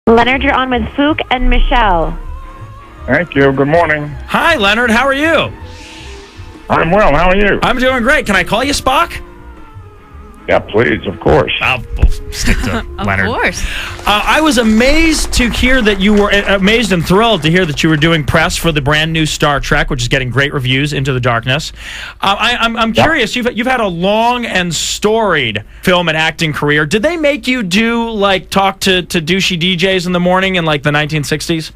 Leonard, you're on with Fook and Mishell. Thank you. Good morning. Hi, Leonard. How are you? I'm well. How are you? I'm doing great. Can I call you Spock? Yeah, please. Of course. We'll stick to Leonard. Of course. I was amazed to hear that you were amazed and thrilled to hear that you were doing press for the brand new Star Trek, which is getting great reviews, Into the Darkness. I'm curious. You've had a long and storied film and acting career. Did they make you talk to douchey DJs in the morning in the 1960s?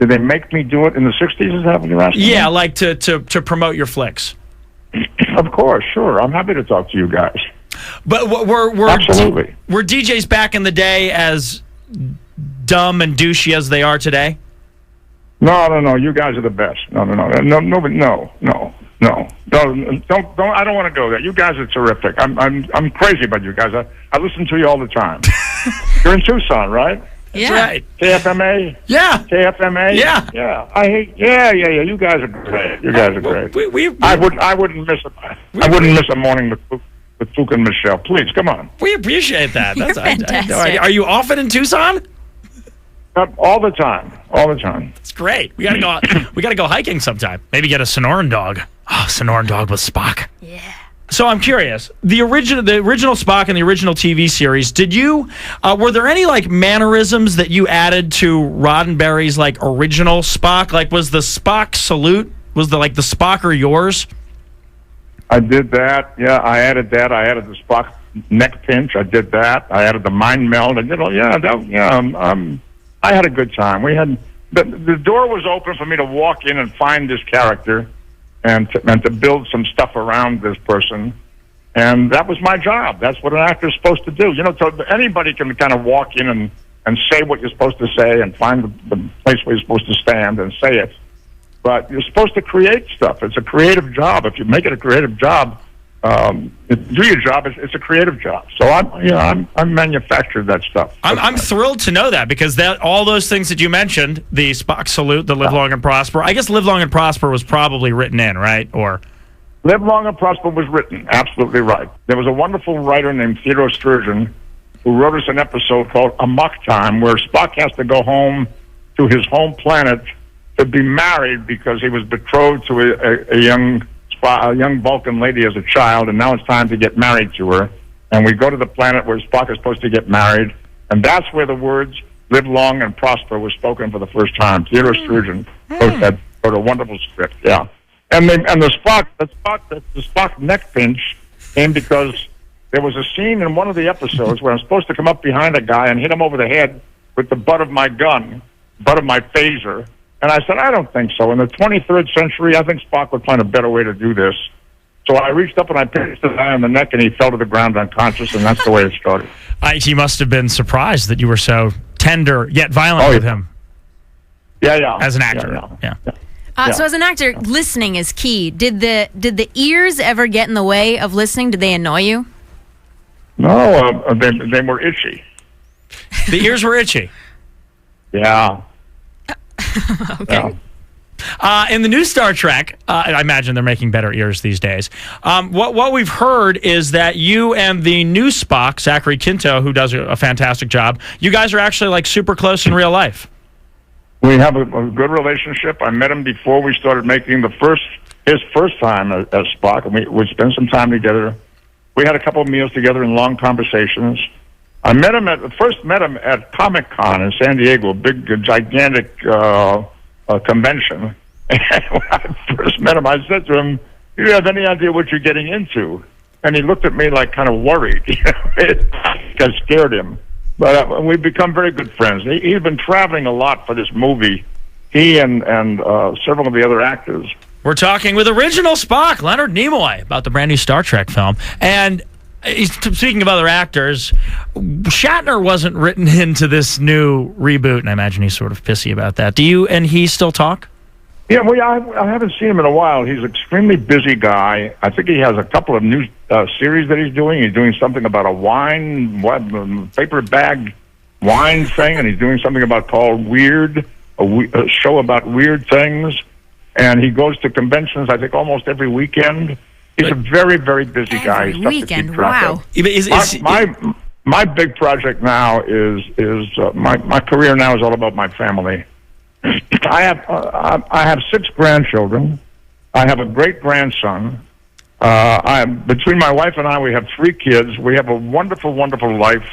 Did they make me do it in the 60s? Is that what you're asking? Yeah, to promote your flicks. Of course, sure. I'm happy to talk to you guys. But were Absolutely. Were DJs back in the day as dumb and douchey as they are today? No. You guys are the best. No. Don't. I don't want to go there. You guys are terrific. I'm crazy about you guys. I listen to you all the time. You're in Tucson, right? Yeah. That's right. KFMA? Yeah. KFMA? Yeah. Yeah. Yeah. You guys are great. You guys are great. I wouldn't miss a morning with Fook and Mishell. Please, come on. We appreciate that. You're fantastic. Are you often in Tucson? All the time. It's great. We gotta go hiking sometime. Maybe get a Sonoran dog. Oh, Sonoran dog with Spock. Yeah. So I'm curious. The original Spock in the original TV series. Did you? Were there any mannerisms that you added to Roddenberry's original Spock? Was the Spock salute? Was the Spock or yours? I did that. Yeah, I added that. I added the Spock neck pinch. I did that. I added the mind meld. I had a good time. We had the door was open for me to walk in and find this character. And to build some stuff around this person. And that was my job. That's what an actor's supposed to do. So anybody can kind of walk in and say what you're supposed to say and find the place where you're supposed to stand and say it. But you're supposed to create stuff. It's a creative job. If you make it a creative job, do your job. It's a creative job. So I manufactured that stuff. I'm thrilled to know that because all those things that you mentioned, the Spock salute, the Live Long and Prosper. I guess Live Long and Prosper was probably written in, right? Or Live Long and Prosper was written. Absolutely right. There was a wonderful writer named Theodore Sturgeon who wrote us an episode called Amok Time, where Spock has to go home to his home planet to be married because he was betrothed to a young Vulcan lady as a child, and now it's time to get married to her. And we go to the planet where Spock is supposed to get married, and that's where the words "Live Long and Prosper" was spoken for the first time. Theodore Sturgeon wrote a wonderful script. Yeah, and the Spock neck pinch came because there was a scene in one of the episodes where I'm supposed to come up behind a guy and hit him over the head with the butt of my phaser. And I said, I don't think so. In the 23rd century, I think Spock would find a better way to do this. So I reached up and I pinched the guy on the neck, and he fell to the ground unconscious, and that's the way it started. He must have been surprised that you were so tender yet violent with him. Yeah. As an actor. Yeah. So as an actor, listening is key. Did the ears ever get in the way of listening? Did they annoy you? No, they were itchy. The ears were itchy? Yeah. Okay. Yeah. In the new Star Trek, I imagine they're making better ears these days. What we've heard is that you and the new Spock, Zachary Quinto, who does a fantastic job, you guys are actually super close in real life. We have a good relationship. I met him before we started making his first time as Spock, and we spent some time together. We had a couple of meals together and long conversations. I first met him at Comic-Con in San Diego, a big, gigantic convention. And when I first met him, I said to him, "Do you have any idea what you're getting into?" And he looked at me kind of worried. It scared him. But we've become very good friends. He's been traveling a lot for this movie. He and several of the other actors. We're talking with original Spock, Leonard Nimoy, about the brand new Star Trek film. And speaking of other actors, Shatner wasn't written into this new reboot, and I imagine he's sort of pissy about that. Do you and he still talk? Yeah, I haven't seen him in a while. He's an extremely busy guy. I think he has a couple of new series that he's doing. He's doing something about a paper bag wine thing, and he's doing something called Weird, a show about weird things. And he goes to conventions, I think, almost every weekend. He's a very, very busy guy. Every weekend, wow. my big project now is my career now is all about my family. I have 6 grandchildren. I have a great grandson. Between my wife and I, we have 3 kids. We have a wonderful, wonderful life,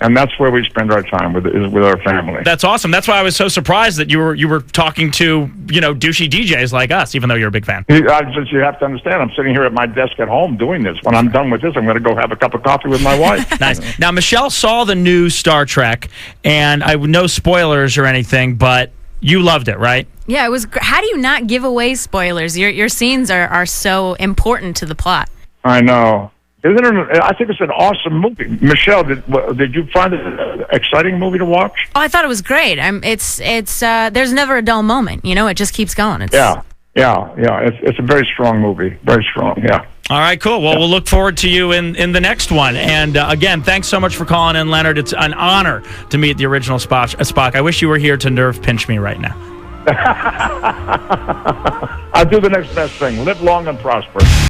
and that's where we spend our time with our family. That's awesome. That's why I was so surprised that you were talking to douchey DJs like us, even though you're a big fan. You have to understand. I'm sitting here at my desk at home doing this. When I'm done with this, I'm going to go have a cup of coffee with my wife. Nice. Now, Mishell saw the new Star Trek, and no spoilers or anything, but you loved it, right? Yeah, it was. How do you not give away spoilers? Your scenes are so important to the plot. I know. Isn't it? I think it's an awesome movie. Mishell, did you find it an exciting movie to watch? Oh, I thought it was great. It's there's never a dull moment. It just keeps going. Yeah. It's a very strong movie. Very strong. Yeah. All right, cool. Well, we'll look forward to you in the next one. And again, thanks so much for calling in, Leonard. It's an honor to meet the original Spock. I wish you were here to nerve pinch me right now. I'll do the next best thing. Live long and prosper.